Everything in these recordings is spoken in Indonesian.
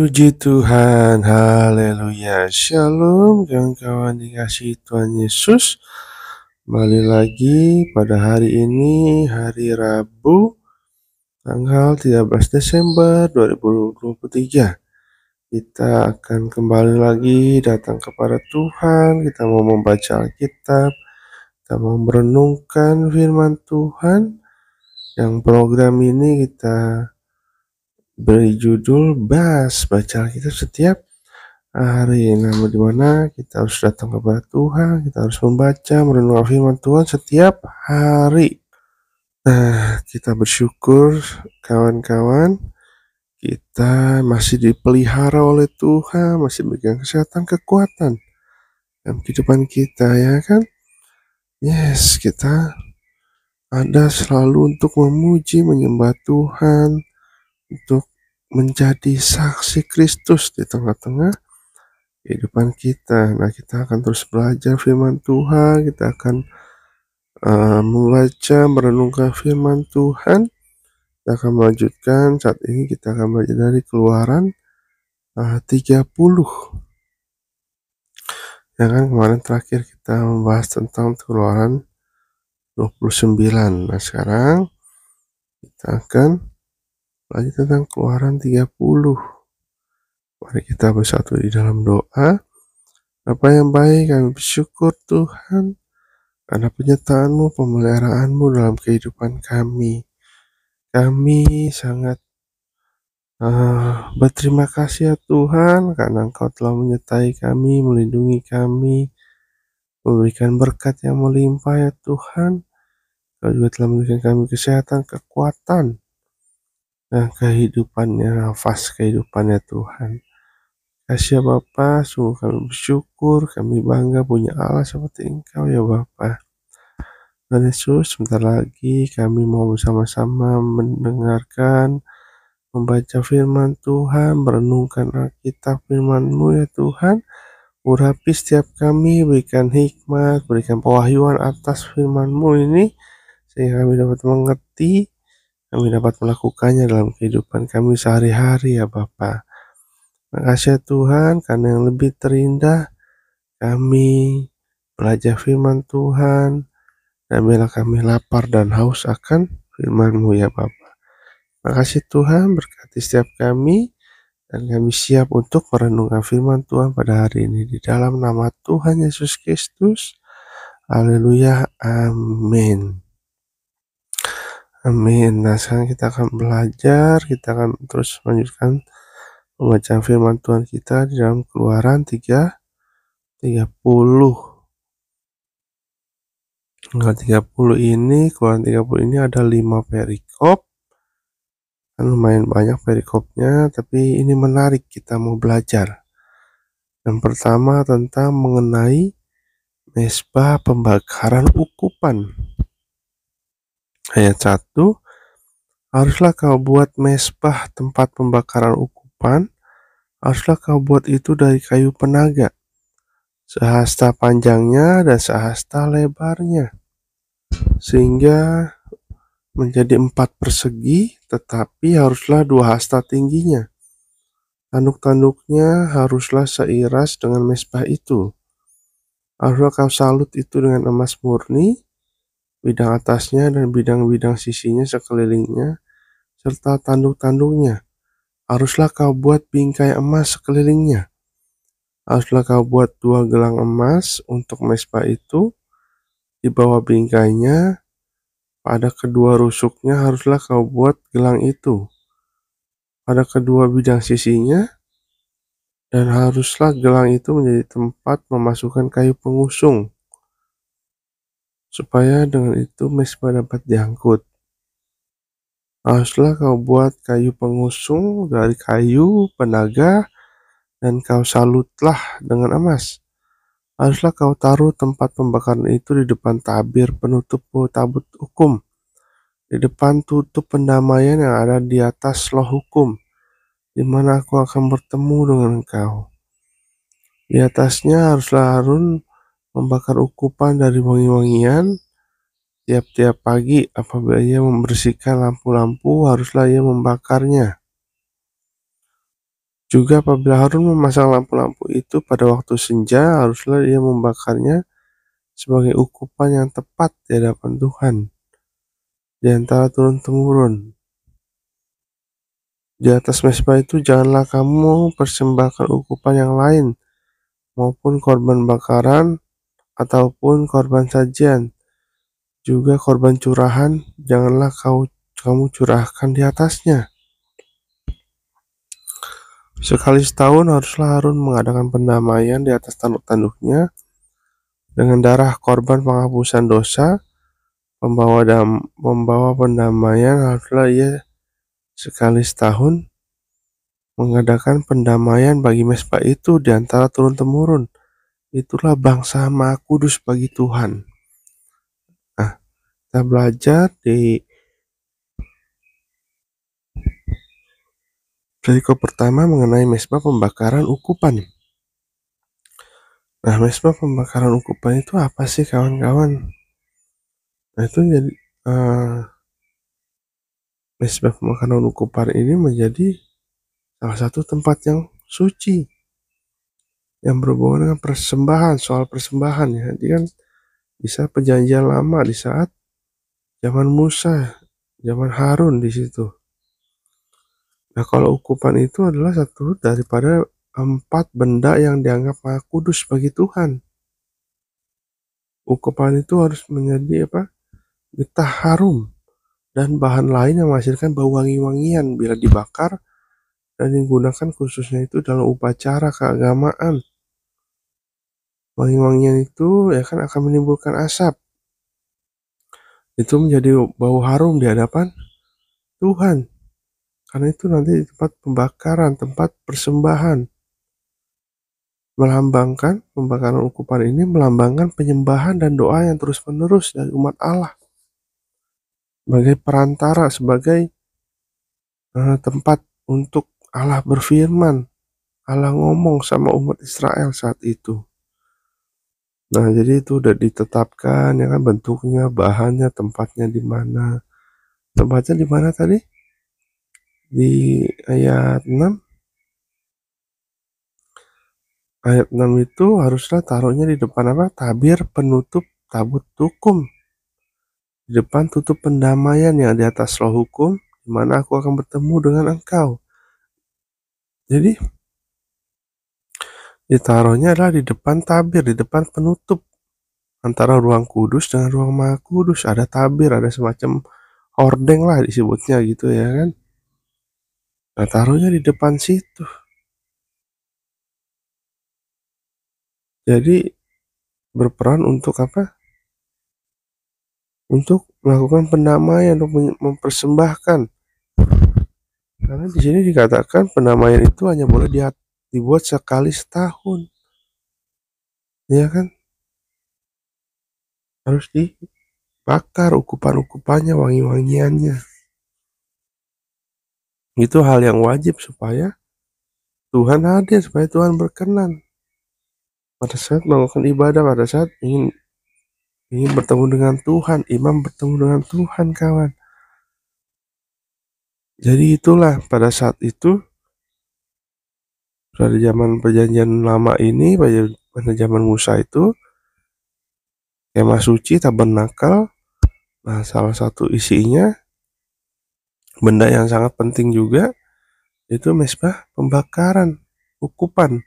Puji Tuhan, haleluya, shalom kawan-kawan dikasihi Tuhan Yesus. Kembali lagi pada hari ini, hari Rabu, tanggal 13 Desember 2023. Kita akan kembali lagi datang kepada Tuhan, kita mau membaca Alkitab, kita mau merenungkan firman Tuhan. Yang program ini kita beri judul baca Alkitab setiap hari, namun dimana kita harus datang kepada Tuhan, kita harus membaca, merenungkan firman Tuhan setiap hari. Nah, kita bersyukur kawan-kawan, kita masih dipelihara oleh Tuhan, masih diberikan kesehatan, kekuatan dalam kehidupan kita, ya kan? Yes, kita ada selalu untuk memuji, menyembah Tuhan, untuk menjadi saksi Kristus di tengah-tengah kehidupan kita. Nah, kita akan terus belajar firman Tuhan, kita akan membaca, merenungkan firman Tuhan. Kita akan melanjutkan, saat ini kita akan belajar dari Keluaran 30. Ya kan, kemarin terakhir kita membahas tentang Keluaran 29. Nah, sekarang kita akan belajar tentang Keluaran 30. Mari kita bersatu di dalam doa. Bapa yang baik, kami bersyukur Tuhan karena penyertaan-Mu, pemeliharaanmu dalam kehidupan kami. Kami sangat berterima kasih ya Tuhan, karena Engkau telah menyertai kami, melindungi kami, memberikan berkat yang melimpah ya Tuhan. Engkau juga telah memberikan kami kesehatan, kekuatan, dan kehidupannya, nafas kehidupannya Tuhan. Kasih ya Bapa, sungguh kami bersyukur, kami bangga punya Allah seperti Engkau ya Bapa. Tuhan Yesus, sebentar lagi kami mau bersama-sama mendengarkan, membaca firman Tuhan, merenungkan Alkitab firman-Mu ya Tuhan. Urapi setiap kami, berikan hikmat, berikan pewahyuan atas firman-Mu ini, sehingga kami dapat mengerti, kami dapat melakukannya dalam kehidupan kami sehari-hari ya Bapa. Makasih ya Tuhan, karena yang lebih terindah kami belajar firman Tuhan, dan biarlah kami lapar dan haus akan firman-Mu ya Bapa. Makasih Tuhan, berkati setiap kami, dan kami siap untuk merenungkan firman Tuhan pada hari ini di dalam nama Tuhan Yesus Kristus. Haleluya, amin. Amin. Nah, sekarang kita akan belajar, kita akan terus melanjutkan pembacaan firman Tuhan kita di dalam Keluaran 30. Keluaran 30 ini ada 5 perikop. Kan lumayan banyak perikopnya, tapi ini menarik, kita mau belajar. Yang pertama tentang mengenai mezbah pembakaran ukupan. Ayat 1, haruslah kau buat mezbah tempat pembakaran ukupan, haruslah kau buat itu dari kayu penaga, sehasta panjangnya dan sehasta lebarnya, sehingga menjadi 4 persegi, tetapi haruslah 2 hasta tingginya. Tanduk-tanduknya haruslah seiras dengan mezbah itu. Haruslah kau salut itu dengan emas murni, bidang atasnya dan bidang-bidang sisinya sekelilingnya, serta tanduk-tanduknya. Haruslah kau buat bingkai emas sekelilingnya. Haruslah kau buat 2 gelang emas untuk mezbah itu. Di bawah bingkainya, pada kedua rusuknya haruslah kau buat gelang itu. Pada kedua bidang sisinya, dan haruslah gelang itu menjadi tempat memasukkan kayu pengusung, supaya dengan itu mezbah dapat diangkut. Haruslah kau buat kayu pengusung dari kayu penaga, dan kau salutlah dengan emas. Haruslah kau taruh tempat pembakaran itu di depan tabir penutup tabut hukum, di depan tutup pendamaian yang ada di atas loh hukum, di mana aku akan bertemu dengan engkau. Di atasnya haruslah Harun membakar ukupan dari wangi-wangian. Tiap-tiap pagi apabila ia membersihkan lampu-lampu, haruslah ia membakarnya. Juga apabila Harun memasang lampu-lampu itu pada waktu senja, haruslah ia membakarnya sebagai ukupan yang tepat di hadapan Tuhan, di antara turun-temurun. Di atas mezbah itu janganlah kamu persembahkan ukupan yang lain, maupun korban bakaran ataupun korban sajian. Juga korban curahan janganlah kamu curahkan di atasnya. Sekali setahun haruslah Harun mengadakan pendamaian di atas tanduk-tanduknya dengan darah korban penghapusan dosa. Pembawa pendamaian haruslah ia sekali setahun mengadakan pendamaian bagi mezbah itu di antara turun-temurun. Itulah bangsa Maha Kudus bagi Tuhan. Nah, kita belajar dari pertama mengenai mezbah pembakaran ukupan. Nah, mezbah pembakaran ukupan itu apa sih, kawan-kawan? Nah, itu jadi mezbah pembakaran ukupan ini menjadi salah satu tempat yang suci yang berhubungan dengan persembahan, soal persembahan ya. Jadi kan bisa perjanjian lama di saat zaman Musa, zaman Harun di situ. Nah, kalau ukupan itu adalah satu daripada 4 benda yang dianggap maha kudus bagi Tuhan. Ukupan itu harus menjadi getah harum dan bahan lain yang menghasilkan bau wangi-wangian bila dibakar dan digunakan khususnya itu dalam upacara keagamaan. Wangi-wangian itu ya kan akan menimbulkan asap. Itu menjadi bau harum di hadapan Tuhan. Karena itu nanti di tempat pembakaran, tempat persembahan. Melambangkan, pembakaran ukupan ini melambangkan penyembahan dan doa yang terus-menerus dari umat Allah. Sebagai perantara, sebagai tempat untuk Allah berfirman, Allah ngomong sama umat Israel saat itu. Nah, jadi itu udah ditetapkan ya kan, bentuknya, bahannya, tempatnya di mana. Tempatnya di mana tadi? Di ayat 6. Ayat 6 itu haruslah taruhnya di depan tabir penutup tabut hukum. Di depan tutup pendamaian yang di atas roh hukum, di mana aku akan bertemu dengan engkau. Jadi ditaruhnya adalah di depan tabir, di depan penutup antara ruang kudus dengan ruang maha kudus. Ada tabir, ada semacam hordeng lah disebutnya gitu ya kan. Nah, taruhnya di depan situ. Jadi berperan untuk apa? Untuk melakukan pendamaian, untuk mempersembahkan. Karena di sini dikatakan pendamaian itu hanya boleh dibuat sekali setahun. Ya kan? Harus dibakar ukupan-ukupannya, wangi-wangiannya. Itu hal yang wajib supaya Tuhan hadir, supaya Tuhan berkenan. Pada saat melakukan ibadah, pada saat ingin bertemu dengan Tuhan, imam bertemu dengan Tuhan, kawan. Jadi itulah pada saat itu, pada zaman perjanjian lama ini, pada zaman Musa itu, kemah suci, tabernakel. Nah, salah satu isinya, benda yang sangat penting juga, itu mezbah pembakaran, ukupan.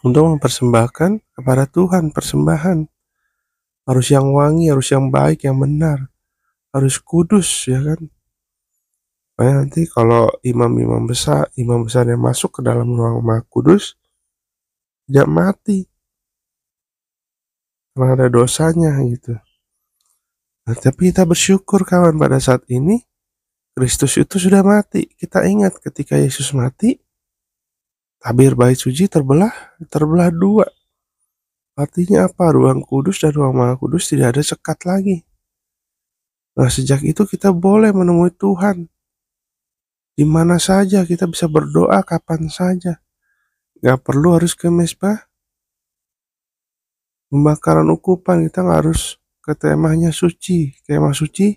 Untuk mempersembahkan kepada Tuhan, persembahan. Harus yang wangi, harus yang baik, yang benar. Harus kudus, ya kan. Supaya nanti kalau imam besar yang masuk ke dalam ruang maha kudus, tidak mati. Karena ada dosanya gitu. Nah, tapi kita bersyukur kawan, pada saat ini, Kristus itu sudah mati. Kita ingat ketika Yesus mati, tabir bait suci terbelah 2. Artinya apa? Ruang kudus dan ruang maha kudus tidak ada sekat lagi. Nah, sejak itu kita boleh menemui Tuhan. Di mana saja kita bisa berdoa, kapan saja. Gak perlu harus ke mezbah pembakaran ukupan. Kita gak harus ke kemah suci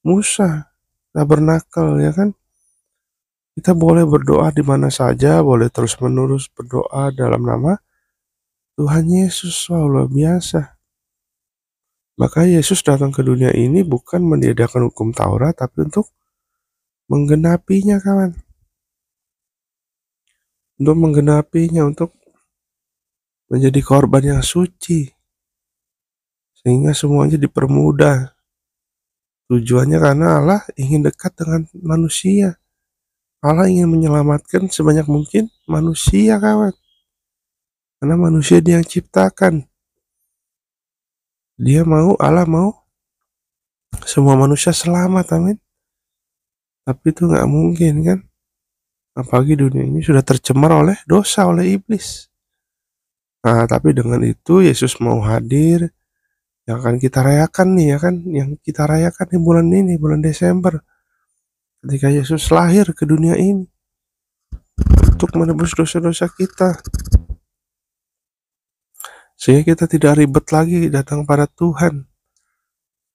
Musa, tabernakel ya kan. Kita boleh berdoa di mana saja, boleh terus-menerus berdoa dalam nama Tuhan Yesus. Wow, luar biasa. Maka Yesus datang ke dunia ini bukan meniadakan hukum Taurat, tapi untuk menggenapinya, kawan. Untuk menggenapinya, untuk menjadi korban yang suci. Sehingga semuanya dipermudah. Tujuannya karena Allah ingin dekat dengan manusia. Allah ingin menyelamatkan sebanyak mungkin manusia, kawan. Karena manusia Dia yang ciptakan. Allah mau semua manusia selamat, amin. Tapi itu nggak mungkin, kan? Apalagi dunia ini sudah tercemar oleh dosa, oleh iblis. Nah, tapi dengan itu Yesus mau hadir, yang akan kita rayakan nih, ya kan? Yang kita rayakan di bulan ini, bulan Desember. Ketika Yesus lahir ke dunia ini untuk menebus dosa-dosa kita. Sehingga kita tidak ribet lagi datang pada Tuhan.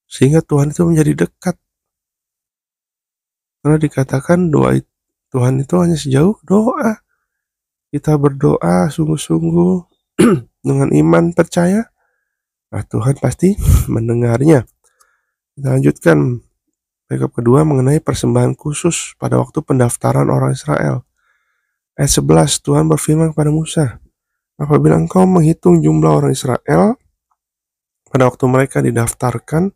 Sehingga Tuhan itu menjadi dekat. Karena dikatakan doa Tuhan itu hanya sejauh doa. Kita berdoa sungguh-sungguh dengan iman percaya, nah Tuhan pasti mendengarnya. Kita lanjutkan perikop kedua mengenai persembahan khusus pada waktu pendaftaran orang Israel. Ayat 11, Tuhan berfirman kepada Musa, apabila engkau menghitung jumlah orang Israel pada waktu mereka didaftarkan,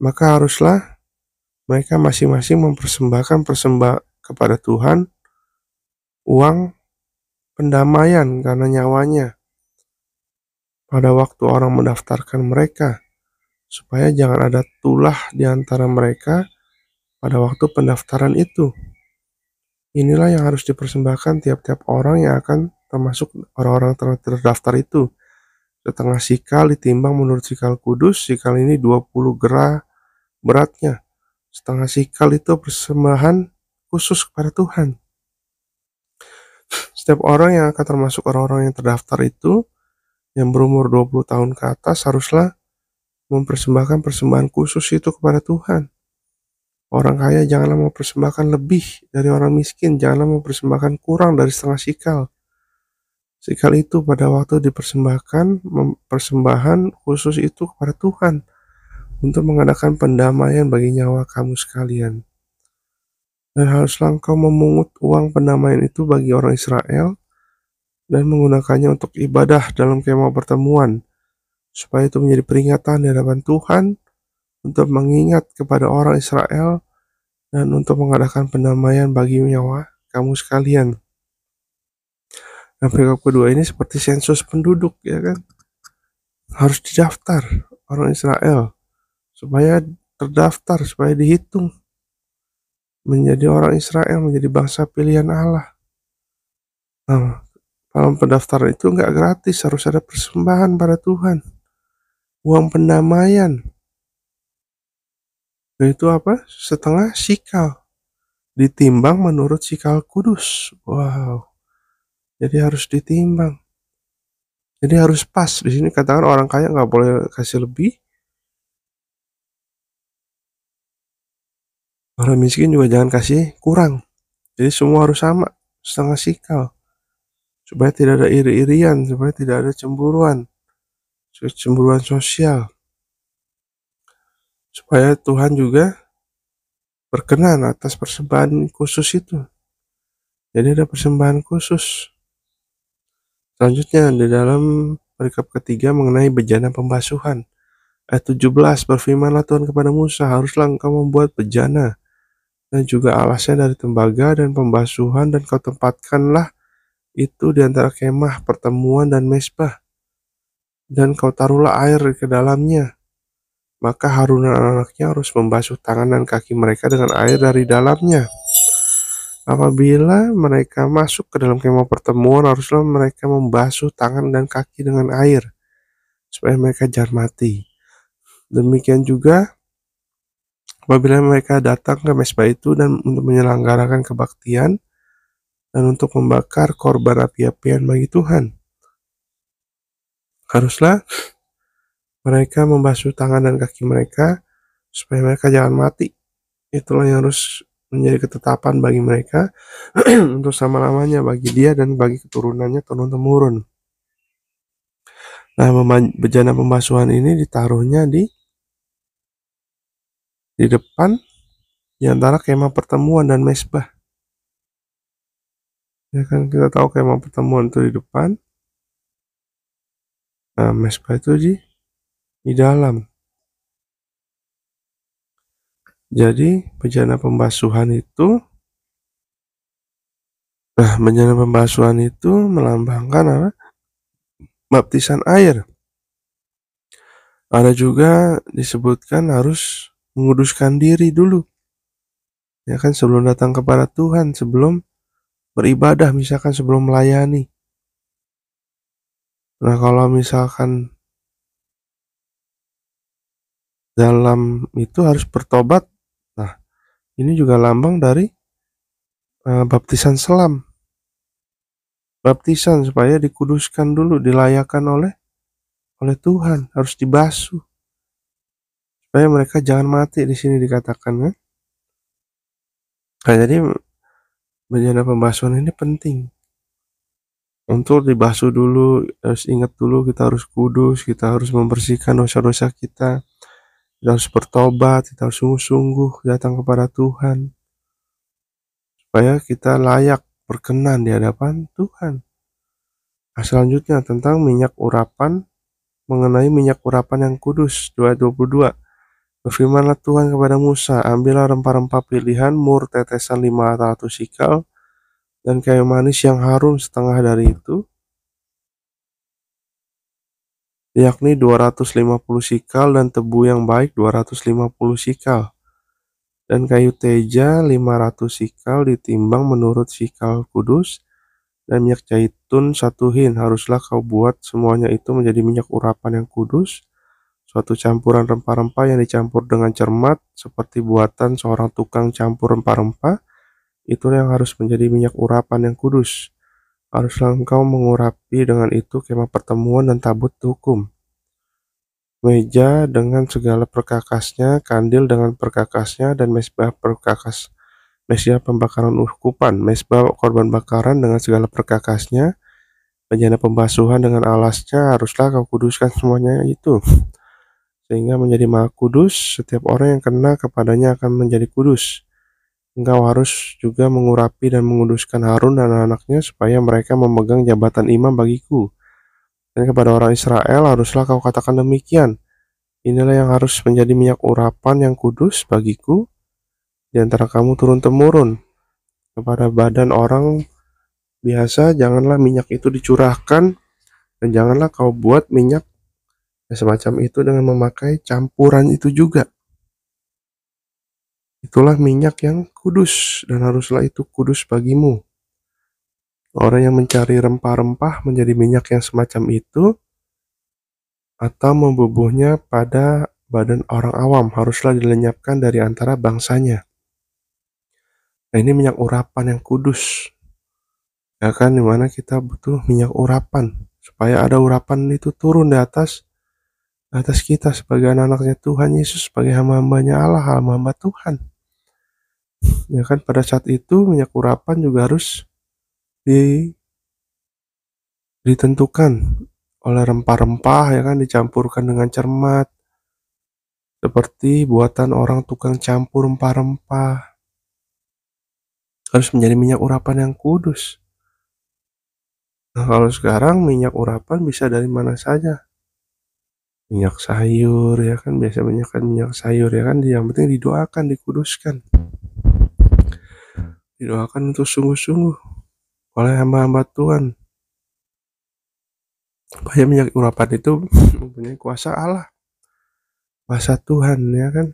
maka haruslah mereka masing-masing mempersembahkan kepada Tuhan uang pendamaian karena nyawanya pada waktu orang mendaftarkan mereka, supaya jangan ada tulah di antara mereka pada waktu pendaftaran itu. Inilah yang harus dipersembahkan tiap-tiap orang yang akan termasuk orang-orang terdaftar itu. Setengah sikal ditimbang menurut sikal kudus, sikal ini 20 gera beratnya. Setengah sikal itu persembahan khusus kepada Tuhan. Setiap orang yang akan termasuk orang-orang yang terdaftar itu, yang berumur 20 tahun ke atas, haruslah mempersembahkan persembahan khusus itu kepada Tuhan. Orang kaya janganlah mempersembahkan lebih dari orang miskin, janganlah mempersembahkan kurang dari setengah sikal. Sikal itu pada waktu dipersembahkan, persembahan khusus itu kepada Tuhan untuk mengadakan pendamaian bagi nyawa kamu sekalian. Dan haruslah engkau memungut uang pendamaian itu bagi orang Israel dan menggunakannya untuk ibadah dalam kemah pertemuan, supaya itu menjadi peringatan di hadapan Tuhan untuk mengingat kepada orang Israel dan untuk mengadakan pendamaian bagi nyawa kamu sekalian. Nah, perikop kedua ini seperti sensus penduduk, ya kan? Harus didaftar orang Israel supaya terdaftar, supaya dihitung menjadi orang Israel, menjadi bangsa pilihan Allah. Nah, dalam pendaftaran itu nggak gratis, harus ada persembahan pada Tuhan. Uang pendamaian. Itu apa? Setengah sikal. Ditimbang menurut sikal kudus. Wow. Jadi harus ditimbang. Jadi harus pas. Di sini katakan orang kaya nggak boleh kasih lebih. Orang miskin juga jangan kasih kurang. Jadi semua harus sama, setengah sikal. Supaya tidak ada iri-irian, supaya tidak ada cemburuan sosial. Supaya Tuhan juga berkenan atas persembahan khusus itu. Jadi ada persembahan khusus. Selanjutnya di dalam perikop ketiga mengenai bejana pembasuhan. Ayat 17, berfirmanlah Tuhan kepada Musa, haruslah engkau membuat bejana dan juga alasnya dari tembaga dan pembasuhan, dan kau tempatkanlah itu di antara kemah pertemuan dan mezbah, dan kau taruhlah air ke dalamnya. Maka Harun dan anaknya harus membasuh tangan dan kaki mereka dengan air dari dalamnya. Apabila mereka masuk ke dalam kemah pertemuan, haruslah mereka membasuh tangan dan kaki dengan air, supaya mereka jangan mati. Demikian juga apabila mereka datang ke mezbah itu dan untuk menyelenggarakan kebaktian dan untuk membakar korban api-apian bagi Tuhan, haruslah mereka membasuh tangan dan kaki mereka supaya mereka jangan mati. Itulah yang harus menjadi ketetapan bagi mereka untuk selama-lamanya, bagi dia dan bagi keturunannya turun-temurun. Nah, bejana pembasuhan ini ditaruhnya di depan di antara kemah pertemuan dan mezbah. Ya kan, kita tahu kemah pertemuan itu di depan, nah mezbah itu di dalam. Jadi bejana pembasuhan itu melambangkan apa? Baptisan air. Ada juga disebutkan harus menguduskan diri dulu. Ya kan, sebelum datang kepada Tuhan, sebelum beribadah, misalkan sebelum melayani. Nah, kalau misalkan dalam itu harus bertobat. Nah, ini juga lambang dari baptisan selam. Baptisan supaya dikuduskan dulu, dilayakan oleh Tuhan, harus dibasuh. Supaya mereka jangan mati, di sini dikatakan kan. Nah, jadi bejana pembasuhan ini penting. Untuk dibasuh dulu, harus ingat dulu kita harus kudus, kita harus membersihkan dosa-dosa kita harus bertobat, kita harus sungguh-sungguh datang kepada Tuhan. Supaya kita layak berkenan di hadapan Tuhan. Nah, selanjutnya tentang minyak urapan, mengenai minyak urapan yang kudus, 2:22. Berfirmanlah Tuhan kepada Musa, ambillah rempah-rempah pilihan, mur tetesan 500 sikal, dan kayu manis yang harum setengah dari itu, yakni 250 sikal, dan tebu yang baik 250 sikal, dan kayu teja 500 sikal ditimbang menurut sikal kudus, dan minyak zaitun 1 hin. Haruslah kau buat semuanya itu menjadi minyak urapan yang kudus, suatu campuran rempah-rempah yang dicampur dengan cermat, seperti buatan seorang tukang campur rempah-rempah. Itulah yang harus menjadi minyak urapan yang kudus. Haruslah engkau mengurapi dengan itu kemah pertemuan dan tabut hukum, meja dengan segala perkakasnya, kandil dengan perkakasnya, dan mezbah perkakas, mezbah pembakaran ukupan, mezbah korban bakaran dengan segala perkakasnya, bejana pembasuhan dengan alasnya. Haruslah kau kuduskan semuanya itu, sehingga menjadi maha kudus. Setiap orang yang kena kepadanya akan menjadi kudus. Engkau harus juga mengurapi dan menguduskan Harun dan anak-anaknya, supaya mereka memegang jabatan imam bagiku. Dan kepada orang Israel haruslah kau katakan demikian, inilah yang harus menjadi minyak urapan yang kudus bagiku di antara kamu turun-temurun. Kepada badan orang biasa janganlah minyak itu dicurahkan, dan janganlah kau buat minyak semacam itu dengan memakai campuran itu juga. Itulah minyak yang kudus, dan haruslah itu kudus bagimu. Orang yang mencari rempah-rempah menjadi minyak yang semacam itu, atau membubuhnya pada badan orang awam, haruslah dilenyapkan dari antara bangsanya. Nah, ini minyak urapan yang kudus. Ya kan, dimana kita butuh minyak urapan, supaya ada urapan itu turun di atas kita sebagai anak-anaknya Tuhan Yesus, sebagai hamba-hambanya Allah, hamba-hamba Tuhan. Ya kan, pada saat itu minyak urapan juga harus ditentukan oleh rempah-rempah, ya kan, dicampurkan dengan cermat, seperti buatan orang tukang campur rempah-rempah. Harus menjadi minyak urapan yang kudus. Nah, kalau sekarang minyak urapan bisa dari mana saja. Minyak sayur, ya kan, biasa minyak sayur, ya kan, yang penting didoakan, dikuduskan. Didoakan untuk sungguh-sungguh oleh hamba-hamba Tuhan, supaya minyak urapan itu mempunyai kuasa Allah, kuasa Tuhan, ya kan.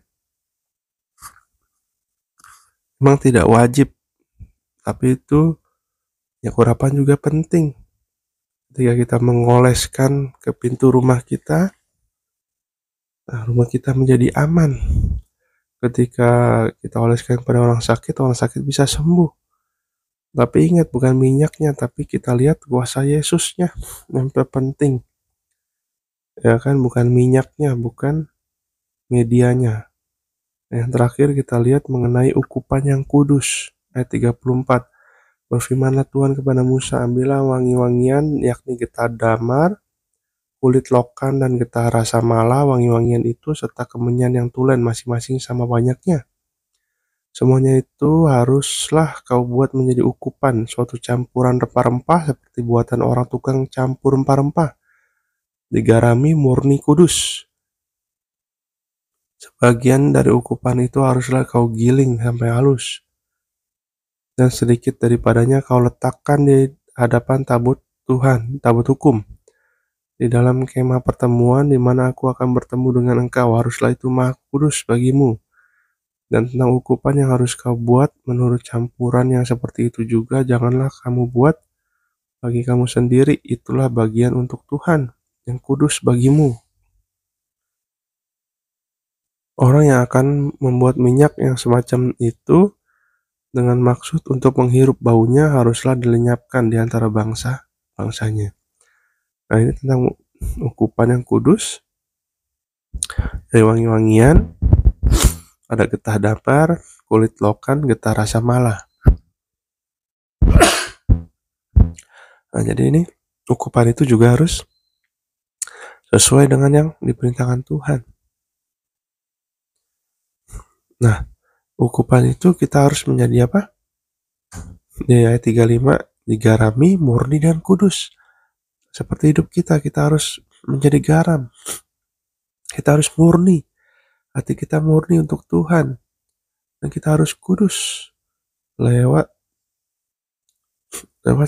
Memang tidak wajib, tapi itu minyak urapan juga penting. Ketika kita mengoleskan ke pintu rumah kita, nah, rumah kita menjadi aman. Ketika kita oleskan kepada orang sakit bisa sembuh. Tapi ingat, bukan minyaknya, tapi kita lihat kuasa Yesusnya yang terpenting. Ya kan, bukan minyaknya, bukan medianya. Yang terakhir kita lihat mengenai ukupan yang kudus. Ayat 34. Berfirmanlah Tuhan kepada Musa, ambillah wangi-wangian, yakni getah damar, kulit lokan, dan getah rasa mala, wangi-wangian itu, serta kemenyan yang tulen, masing-masing sama banyaknya. Semuanya itu haruslah kau buat menjadi ukupan, suatu campuran rempah-rempah seperti buatan orang tukang campur rempah-rempah. Digarami murni kudus. Sebagian dari ukupan itu haruslah kau giling sampai halus, dan sedikit daripadanya kau letakkan di hadapan tabut Tuhan, tabut hukum, di dalam kemah pertemuan di mana aku akan bertemu dengan engkau. Haruslah itu maha kudus bagimu. Dan tentang ukupan yang harus kau buat menurut campuran yang seperti itu juga, janganlah kamu buat bagi kamu sendiri, itulah bagian untuk Tuhan, yang kudus bagimu. Orang yang akan membuat minyak yang semacam itu dengan maksud untuk menghirup baunya haruslah dilenyapkan di antara bangsanya. Nah, ini tentang ukupan yang kudus. Dari wangi-wangian, ada getah damar, kulit lokan, getah rasa mala. Nah, jadi ini ukupan itu juga harus sesuai dengan yang diperintahkan Tuhan. Nah, ukupan itu kita harus menjadi apa? Di ayat 35, digarami, murni, dan kudus. Seperti hidup kita harus menjadi garam. Kita harus murni. Hati kita murni untuk Tuhan. Dan kita harus kudus lewat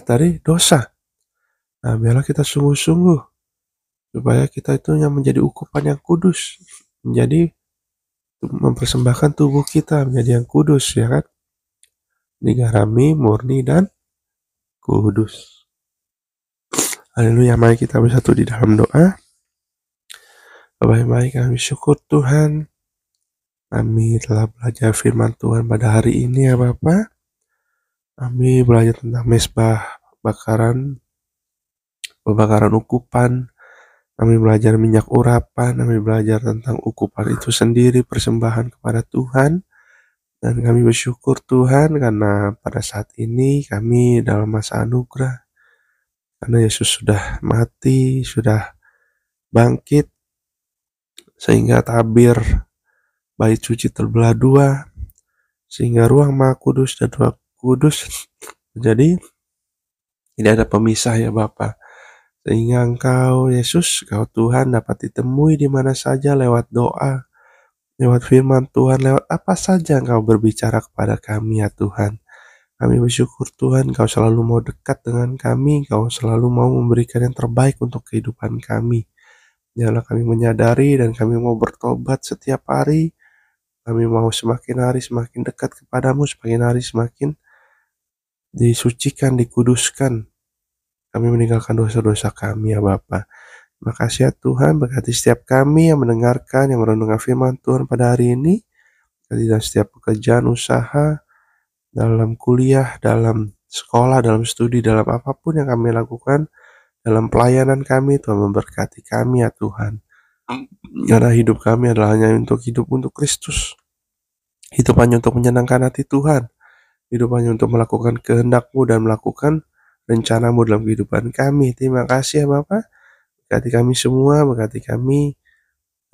dari dosa. Nah, biarlah kita sungguh-sungguh supaya kita itu yang menjadi ukupan yang kudus, menjadi mempersembahkan tubuh kita menjadi yang kudus, ya kan? Digarami, murni, dan kudus. Haleluya, mari kita bersatu di dalam doa. Baik-baik, kami syukur Tuhan. Kami telah belajar firman Tuhan pada hari ini ya Bapa. Kami belajar tentang mesbah pembakaran ukupan. Kami belajar minyak urapan. Kami belajar tentang ukupan itu sendiri, persembahan kepada Tuhan. Dan kami bersyukur Tuhan karena pada saat ini kami dalam masa anugerah. Karena Yesus sudah mati, sudah bangkit, sehingga tabir bait suci terbelah dua, sehingga ruang Maha Kudus dan Ruang Kudus jadi tidak ada pemisah ya Bapa. Sehingga Engkau Yesus, Engkau Tuhan dapat ditemui di mana saja lewat doa, lewat firman Tuhan, lewat apa saja Engkau berbicara kepada kami ya Tuhan. Kami bersyukur Tuhan, Engkau selalu mau dekat dengan kami, Engkau selalu mau memberikan yang terbaik untuk kehidupan kami. Janganlah kami menyadari dan kami mau bertobat setiap hari. Kami mau semakin hari semakin dekat kepadamu, semakin hari semakin disucikan, dikuduskan. Kami meninggalkan dosa-dosa kami ya Bapa. Terima kasih ya Tuhan, berkati setiap kami yang mendengarkan, yang merenungkan firman Tuhan pada hari ini. Berkati dalam setiap pekerjaan, usaha, dalam kuliah, dalam sekolah, dalam studi, dalam apapun yang kami lakukan, dalam pelayanan kami, Tuhan memberkati kami ya Tuhan. Karena hidup kami adalah hanya untuk hidup untuk Kristus. Hidup hanya untuk menyenangkan hati Tuhan. Hidup hanya untuk melakukan kehendak-Mu dan melakukan rencana-Mu dalam kehidupan kami. Terima kasih ya Bapak. Berkati kami semua, berkati kami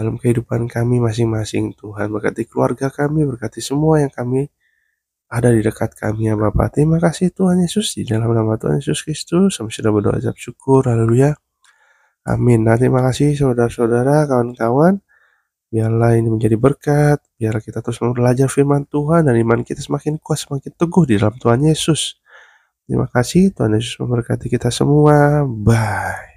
dalam kehidupan kami masing-masing Tuhan. Berkati keluarga kami, berkati semua yang kami ada di dekat kami ya Bapak. Terima kasih Tuhan Yesus, di dalam nama Tuhan Yesus Kristus. Kami sudah berdoa ucap syukur, haleluya. Amin. Nah, terima kasih saudara-saudara, kawan-kawan. Biarlah ini menjadi berkat, biarlah kita terus belajar firman Tuhan dan iman kita semakin kuat, semakin teguh di dalam Tuhan Yesus. Terima kasih, Tuhan Yesus memberkati kita semua. Bye.